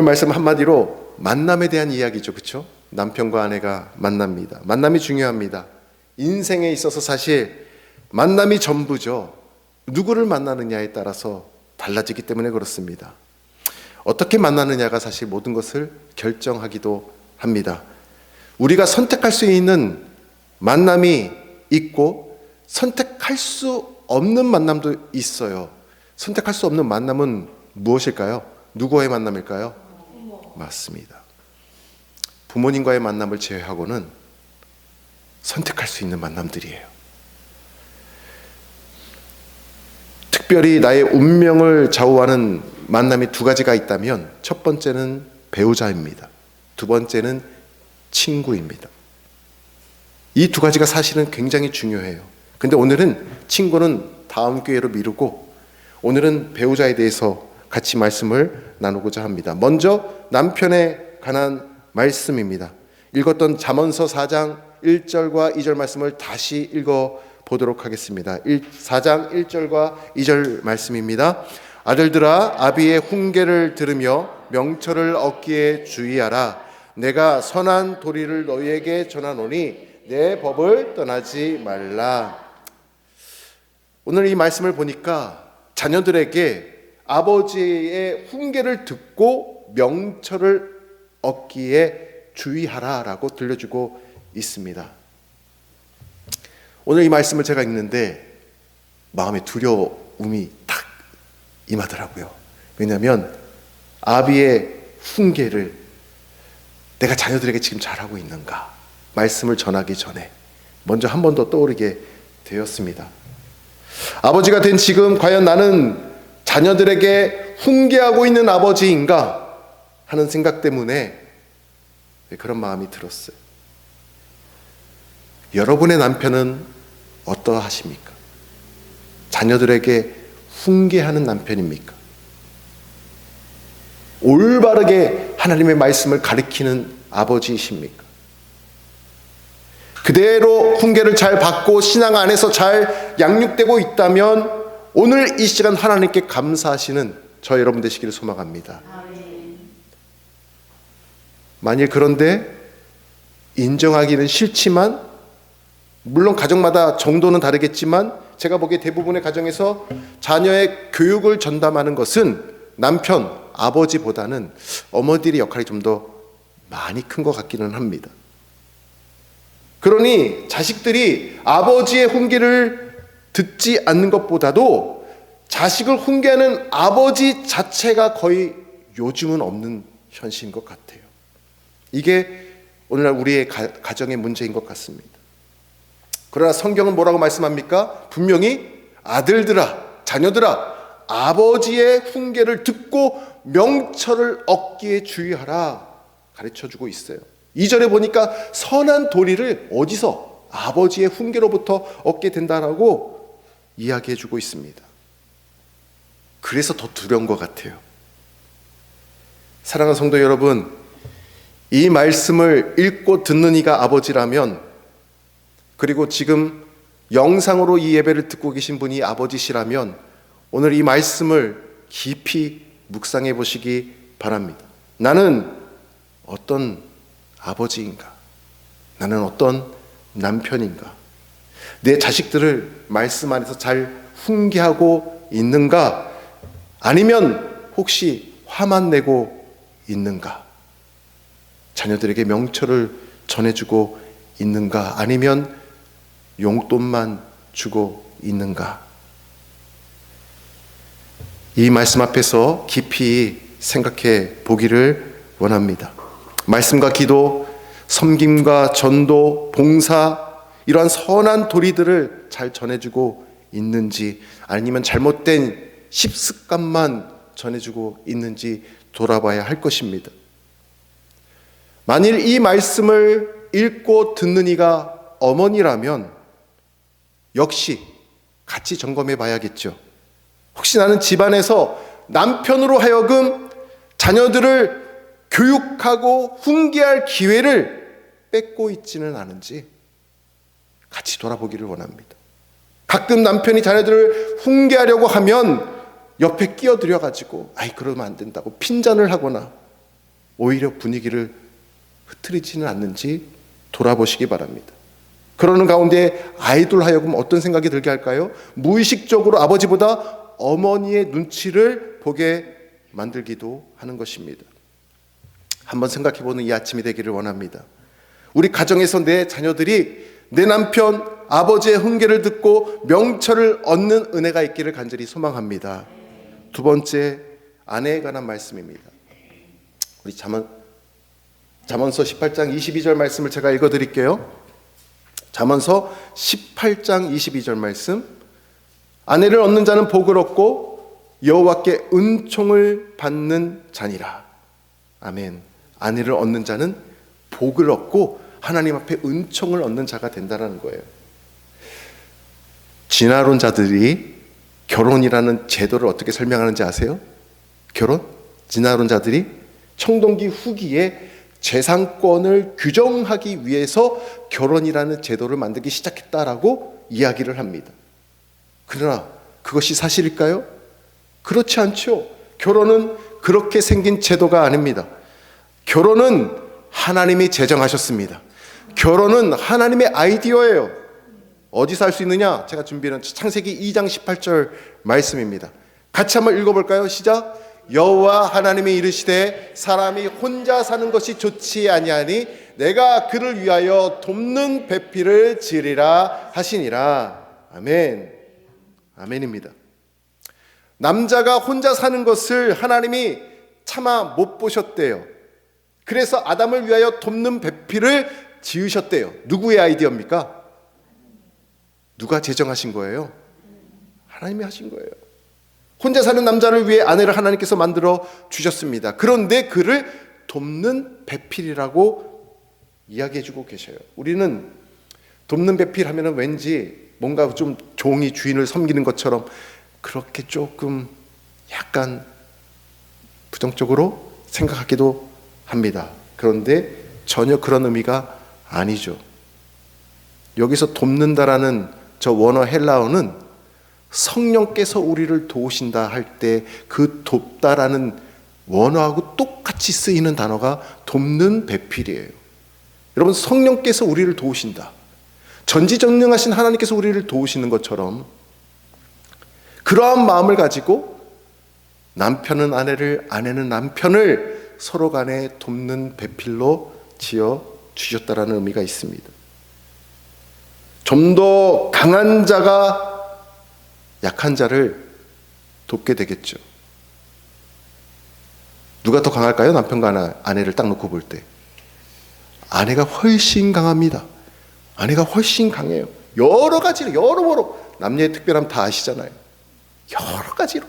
말씀 한마디로 만남에 대한 이야기죠. 그렇죠? 남편과 아내가 만납니다. 만남이 중요합니다. 인생에 있어서 사실 만남이 전부죠. 누구를 만나느냐에 따라서 달라지기 때문에 그렇습니다. 어떻게 만나느냐가 사실 모든 것을 결정하기도 합니다. 우리가 선택할 수 있는 만남이 있고 선택할 수 없는 만남도 있어요. 선택할 수 없는 만남은 무엇일까요? 누구와의 만남일까요? 맞습니다. 부모님과의 만남을 제외하고는 선택할 수 있는 만남들이에요. 특별히 나의 운명을 좌우하는 만남이 두 가지가 있다면 첫 번째는 배우자입니다. 두 번째는 친구입니다. 이 두 가지가 사실은 굉장히 중요해요. 근데 오늘은 친구는 다음 기회로 미루고 오늘은 배우자에 대해서 같이 말씀을 나누고자 합니다. 먼저 남편에 관한 말씀입니다. 읽었던 잠언서 4장 1절과 2절 말씀을 다시 읽어보도록 하겠습니다. 4장 1절과 2절 말씀입니다. 아들들아 아비의 훈계를 들으며 명철을 얻기에 주의하라. 내가 선한 도리를 너희에게 전하노니 내 법을 떠나지 말라. 오늘 이 말씀을 보니까 자녀들에게 아버지의 훈계를 듣고 명철을 얻기에 주의하라라고 들려주고 있습니다. 오늘 이 말씀을 제가 읽는데 마음에 두려움이 딱 임하더라고요. 왜냐하면 아비의 훈계를 내가 자녀들에게 지금 잘하고 있는가, 말씀을 전하기 전에 먼저 한 번 더 떠오르게 되었습니다. 아버지가 된 지금 과연 나는 자녀들에게 훈계하고 있는 아버지인가 하는 생각 때문에 그런 마음이 들었어요. 여러분의 남편은 어떠하십니까? 자녀들에게 훈계하는 남편입니까? 올바르게 하나님의 말씀을 가르치는 아버지이십니까? 그대로 훈계를 잘 받고 신앙 안에서 잘 양육되고 있다면 오늘 이 시간 하나님께 감사하시는 저 여러분 되시기를 소망합니다. 만일 그런데 인정하기는 싫지만 물론 가정마다 정도는 다르겠지만 제가 보기에 대부분의 가정에서 자녀의 교육을 전담하는 것은 남편, 아버지보다는 어머니들의 역할이 좀 더 많이 큰 것 같기는 합니다. 그러니 자식들이 아버지의 훈계를 듣지 않는 것보다도 자식을 훈계하는 아버지 자체가 거의 요즘은 없는 현실인 것 같아요. 이게 오늘날 우리의 가정의 문제인 것 같습니다. 그러나 성경은 뭐라고 말씀합니까? 분명히 아들들아, 자녀들아, 아버지의 훈계를 듣고 명철을 얻기에 주의하라 가르쳐주고 있어요. 2절에 보니까 선한 도리를 어디서? 아버지의 훈계로부터 얻게 된다라고 이야기해주고 있습니다. 그래서 더 두려운 것 같아요. 사랑하는 성도 여러분, 이 말씀을 읽고 듣는 이가 아버지라면, 그리고 지금 영상으로 이 예배를 듣고 계신 분이 아버지시라면 오늘 이 말씀을 깊이 묵상해 보시기 바랍니다. 나는 어떤 아버지인가? 나는 어떤 남편인가? 내 자식들을 말씀 안에서 잘 훈계하고 있는가? 아니면 혹시 화만 내고 있는가? 자녀들에게 명철을 전해주고 있는가? 아니면 용돈만 주고 있는가? 이 말씀 앞에서 깊이 생각해 보기를 원합니다. 말씀과 기도, 섬김과 전도, 봉사, 이러한 선한 도리들을 잘 전해주고 있는지, 아니면 잘못된习습관만 전해주고 있는지 돌아봐야 할 것입니다. 만일 이 말씀을 읽고 듣는 이가 어머니라면 역시 같이 점검해 봐야겠죠. 혹시 나는 집안에서 남편으로 하여금 자녀들을 교육하고 훈계할 기회를 뺏고 있지는 않은지 같이 돌아보기를 원합니다. 가끔 남편이 자녀들을 훈계하려고 하면 옆에 끼어들여가지고 아이 그러면 안 된다고 핀잔을 하거나 오히려 분위기를 흐트리지는 않는지 돌아보시기 바랍니다. 그러는 가운데 아이들 하여금 어떤 생각이 들게 할까요? 무의식적으로 아버지보다 어머니의 눈치를 보게 만들기도 하는 것입니다. 한번 생각해보는 이 아침이 되기를 원합니다. 우리 가정에서 내 자녀들이 내 남편, 아버지의 훈계를 듣고 명철을 얻는 은혜가 있기를 간절히 소망합니다. 두 번째, 아내에 관한 말씀입니다. 우리 잠언서 18장 22절 말씀을 제가 읽어드릴게요. 잠언서 18장 22절 말씀. 아내를 얻는 자는 복을 얻고 여호와께 은총을 받는 자니라. 아멘. 아내를 얻는 자는 복을 얻고 하나님 앞에 은총을 얻는 자가 된다는 거예요. 진화론자들이 결혼이라는 제도를 어떻게 설명하는지 아세요? 진화론자들이 청동기 후기에 재산권을 규정하기 위해서 결혼이라는 제도를 만들기 시작했다라고 이야기를 합니다. 그러나 그것이 사실일까요? 그렇지 않죠. 결혼은 그렇게 생긴 제도가 아닙니다. 결혼은 하나님이 제정하셨습니다. 결혼은 하나님의 아이디어예요. 어디서 할 수 있느냐? 제가 준비한 창세기 2장 18절 말씀입니다. 같이 한번 읽어볼까요? 시작. 여호와 하나님이 이르시되 사람이 혼자 사는 것이 좋지 아니하니 내가 그를 위하여 돕는 배필을 지으리라 하시니라. 아멘. 아멘입니다. 남자가 혼자 사는 것을 하나님이 차마 못 보셨대요. 그래서 아담을 위하여 돕는 배필을 지으셨대요. 누구의 아이디어입니까? 누가 제정하신 거예요? 하나님이 하신 거예요. 혼자 사는 남자를 위해 아내를 하나님께서 만들어 주셨습니다. 그런데 그를 돕는 배필이라고 이야기해주고 계셔요. 우리는 돕는 배필 하면 왠지 뭔가 좀 종이 주인을 섬기는 것처럼 그렇게 조금 약간 부정적으로 생각하기도 합니다. 그런데 전혀 그런 의미가 아니죠. 여기서 돕는다라는 저 원어 헬라어는 성령께서 우리를 도우신다 할 때 그 돕다라는 원어하고 똑같이 쓰이는 단어가 돕는 배필이에요. 여러분, 성령께서 우리를 도우신다. 전지전능하신 하나님께서 우리를 도우시는 것처럼 그러한 마음을 가지고 남편은 아내를, 아내는 남편을 서로 간에 돕는 배필로 지어 주셨다라는 의미가 있습니다. 좀 더 강한 자가 약한 자를 돕게 되겠죠. 누가 더 강할까요? 남편과 아내를 딱 놓고 볼 때 아내가 훨씬 강합니다. 아내가 훨씬 강해요. 여러 가지로, 여러모로 남녀의 특별함 다 아시잖아요. 여러 가지로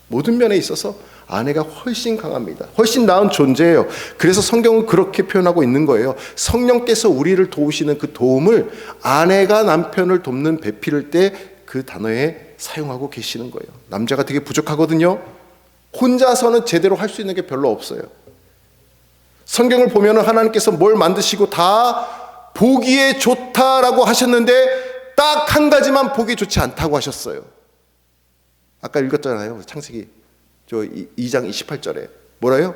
모든 면에 있어서 아내가 훨씬 강합니다. 훨씬 나은 존재예요. 그래서 성경은 그렇게 표현하고 있는 거예요. 성령께서 우리를 도우시는 그 도움을 아내가 남편을 돕는 배필일 때 그 단어에 사용하고 계시는 거예요. 남자가 되게 부족하거든요. 혼자서는 제대로 할 수 있는 게 별로 없어요. 성경을 보면 하나님께서 뭘 만드시고 다 보기에 좋다라고 하셨는데 딱 한 가지만 보기 좋지 않다고 하셨어요. 아까 읽었잖아요. 창세기 2장 28절에 뭐라요?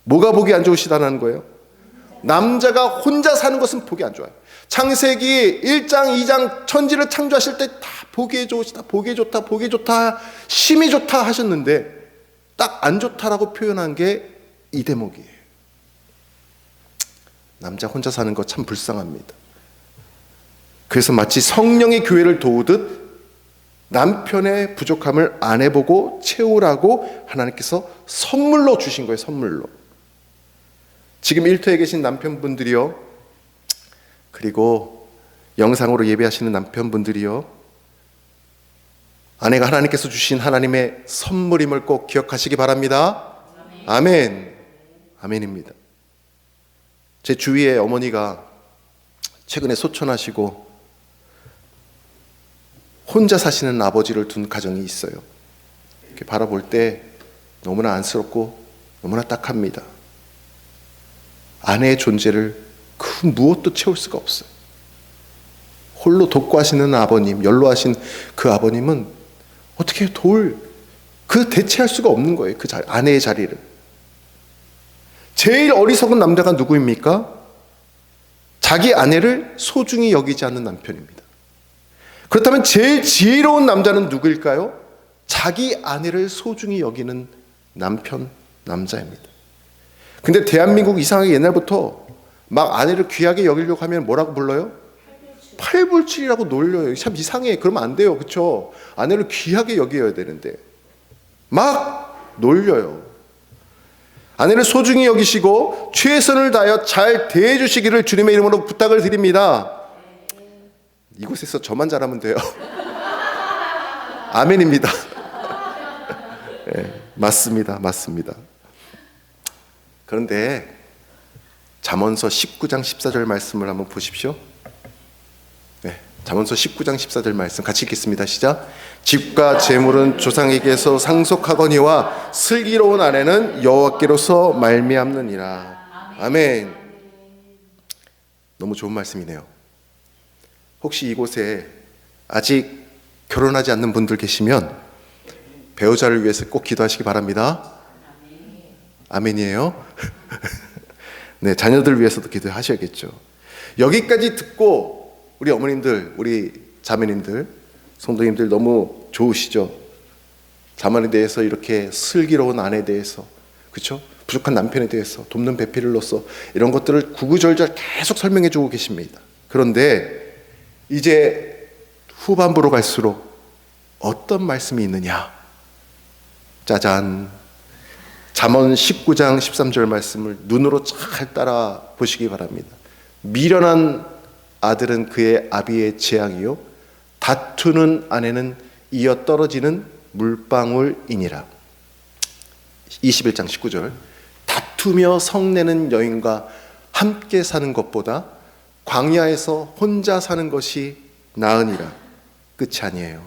뭐가 보기 안 좋으시다는 거예요? 남자가 혼자 사는 것은 보기 안 좋아요. 창세기 1장 2장 천지를 창조하실 때 다 보기에 좋으시다, 보기에 좋다, 보기에 좋다, 심히 좋다 하셨는데 딱 안 좋다라고 표현한 게 이 대목이에요. 남자 혼자 사는 거 참 불쌍합니다. 그래서 마치 성령의 교회를 도우듯 남편의 부족함을 아내 보고 채우라고 하나님께서 선물로 주신 거예요. 선물로. 지금 일터에 계신 남편분들이요, 그리고 영상으로 예배하시는 남편분들이요, 아내가 하나님께서 주신 하나님의 선물임을 꼭 기억하시기 바랍니다. 아멘. 아멘입니다. 제 주위에 어머니가 최근에 소천하시고 혼자 사시는 아버지를 둔 가정이 있어요. 이렇게 바라볼 때 너무나 안쓰럽고 너무나 딱합니다. 아내의 존재를 그 무엇도 채울 수가 없어요. 홀로 독과하시는 아버님, 연로하신 그 아버님은 어떻게 대체할 수가 없는 거예요. 그 아내의 자리를. 제일 어리석은 남자가 누구입니까? 자기 아내를 소중히 여기지 않는 남편입니다. 그렇다면 제일 지혜로운 남자는 누구일까요? 자기 아내를 소중히 여기는 남자입니다. 근데 대한민국 이상하게 옛날부터 막 아내를 귀하게 여기려고 하면 뭐라고 불러요? 팔불출이라고 놀려요. 참 이상해. 그러면 안 돼요. 그렇죠? 아내를 귀하게 여겨야 되는데 막 놀려요. 아내를 소중히 여기시고 최선을 다하여 잘 대해주시기를 주님의 이름으로 부탁을 드립니다. 이곳에서 저만 잘하면 돼요. 아멘입니다. 네, 맞습니다. 그런데 잠언서 19장 14절 말씀을 한번 보십시오. 네, 잠언서 19장 14절 말씀 같이 읽겠습니다. 시작. 집과 재물은 조상에게서 상속하거니와 슬기로운 아내는 여호와께로서 말미암느니라. 아멘. 너무 좋은 말씀이네요. 혹시 이곳에 아직 결혼하지 않는 분들 계시면 배우자를 위해서 꼭 기도하시기 바랍니다. 아멘이에요. 네, 자녀들 위해서도 기도하셔야겠죠. 여기까지 듣고 우리 어머님들, 우리 자매님들, 성도님들 너무 좋으시죠? 자만에 대해서 이렇게 슬기로운 아내에 대해서, 그렇죠? 부족한 남편에 대해서, 돕는 배필로서 이런 것들을 구구절절 계속 설명해 주고 계십니다. 그런데 이제 후반부로 갈수록 어떤 말씀이 있느냐? 짜잔! 잠언 19장 13절 말씀을 눈으로 잘 따라 보시기 바랍니다. 미련한 아들은 그의 아비의 재앙이요 다투는 아내는 이어 떨어지는 물방울이니라. 21장 19절. 다투며 성내는 여인과 함께 사는 것보다 광야에서 혼자 사는 것이 나으니라. 끝이 아니에요.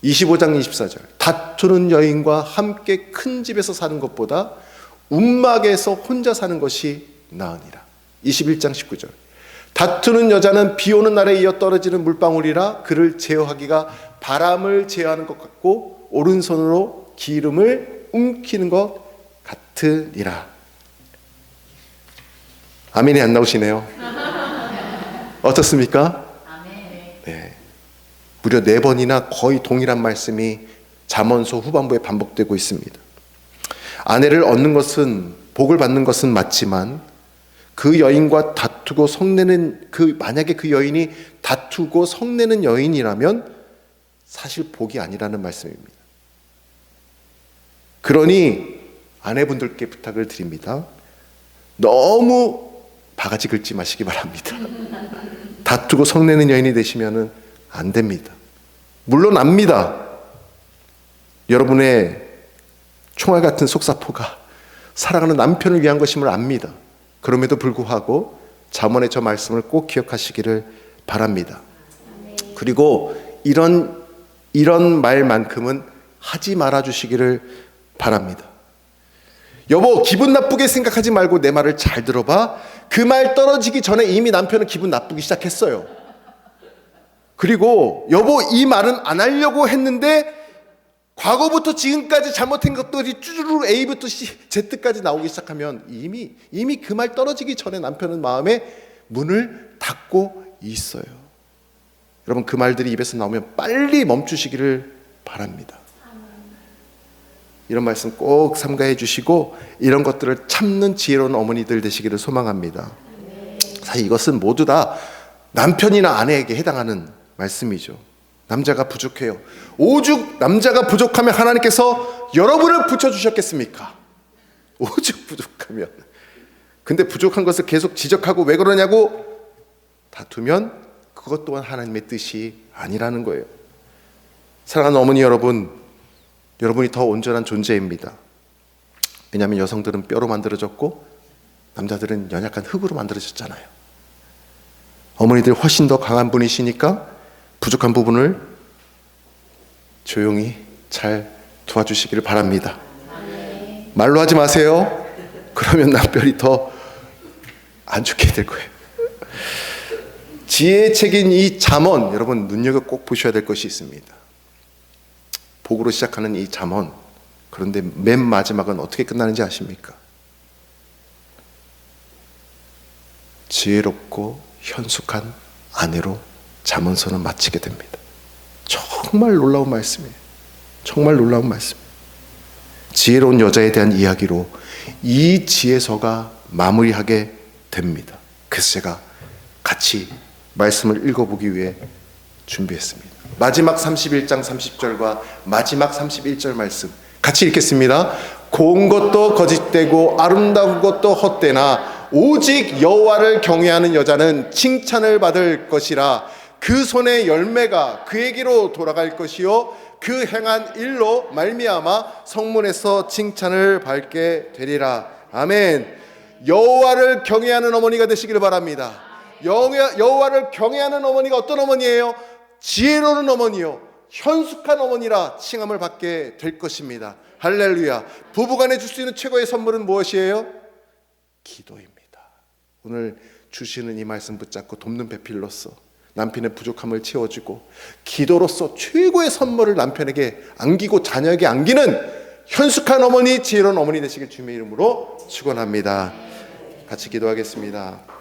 25장 24절. 다투는 여인과 함께 큰 집에서 사는 것보다 움막에서 혼자 사는 것이 나으니라. 21장 19절. 다투는 여자는 비 오는 날에 이어 떨어지는 물방울이라 그를 제어하기가 바람을 제어하는 것 같고 오른손으로 기름을 움키는 것 같으니라. 아멘이 안 나오시네요. 어떻습니까? 네. 무려 4번이나 거의 동일한 말씀이 잠언서 후반부에 반복되고 있습니다. 아내를 얻는 것은, 복을 받는 것은 맞지만 그 여인과 다투고 성내는 만약에 그 여인이 다투고 성내는 여인이라면 사실 복이 아니라는 말씀입니다. 그러니 아내분들께 부탁을 드립니다. 너무 바가지 긁지 마시기 바랍니다. 다투고 성내는 여인이 되시면 안 됩니다. 물론 압니다. 여러분의 총알 같은 속사포가 사랑하는 남편을 위한 것임을 압니다. 그럼에도 불구하고 잠언의 저 말씀을 꼭 기억하시기를 바랍니다. 그리고 이런 말만큼은 하지 말아 주시기를 바랍니다. 여보, 기분 나쁘게 생각하지 말고 내 말을 잘 들어봐. 그 말 떨어지기 전에 이미 남편은 기분 나쁘기 시작했어요. 그리고 여보, 이 말은 안 하려고 했는데 과거부터 지금까지 잘못한 것들이 쭈르르 A부터 Z까지 나오기 시작하면 이미 그 말 떨어지기 전에 남편은 마음에 문을 닫고 있어요. 여러분, 그 말들이 입에서 나오면 빨리 멈추시기를 바랍니다. 이런 말씀 꼭 삼가해 주시고 이런 것들을 참는 지혜로운 어머니들 되시기를 소망합니다. 사실 이것은 모두 다 남편이나 아내에게 해당하는 말씀이죠. 남자가 부족해요. 오죽 남자가 부족하면 하나님께서 여러분을 붙여주셨겠습니까? 오죽 부족하면. 근데 부족한 것을 계속 지적하고 왜 그러냐고 다투면 그것 또한 하나님의 뜻이 아니라는 거예요. 사랑하는 어머니 여러분, 여러분이 더 온전한 존재입니다. 왜냐하면 여성들은 뼈로 만들어졌고 남자들은 연약한 흙으로 만들어졌잖아요. 어머니들 훨씬 더 강한 분이시니까 부족한 부분을 조용히 잘 도와주시기를 바랍니다. 말로 하지 마세요. 그러면 남편이 더 안 좋게 될 거예요. 지혜의 책인 이 잠언, 여러분 눈여겨 꼭 보셔야 될 것이 있습니다. 복으로 시작하는 이 잠언, 그런데 맨 마지막은 어떻게 끝나는지 아십니까? 지혜롭고 현숙한 아내로 잠언서는 마치게 됩니다. 정말 놀라운 말씀이에요. 정말 놀라운 말씀이에요. 지혜로운 여자에 대한 이야기로 이 지혜서가 마무리하게 됩니다. 그래서 제가 같이 말씀을 읽어보기 위해 준비했습니다. 마지막 31장 30절과 마지막 31절 말씀 같이 읽겠습니다. 고운 것도 거짓되고 아름다운 것도 헛되나 오직 여호와를 경외하는 여자는 칭찬을 받을 것이라. 그 손의 열매가 그에게로 돌아갈 것이요 그 행한 일로 말미암아 성문에서 칭찬을 받게 되리라. 아멘. 여호와를 경외하는 어머니가 되시기를 바랍니다. 여호와를 경외하는 어머니가 어떤 어머니예요? 지혜로운 어머니요, 현숙한 어머니라 칭함을 받게 될 것입니다. 할렐루야. 부부간에 줄 수 있는 최고의 선물은 무엇이에요? 기도입니다. 오늘 주시는 이 말씀 붙잡고 돕는 배필로서 남편의 부족함을 채워주고 기도로서 최고의 선물을 남편에게 안기고 자녀에게 안기는 현숙한 어머니, 지혜로운 어머니 되시길 주님의 이름으로 축원합니다. 같이 기도하겠습니다.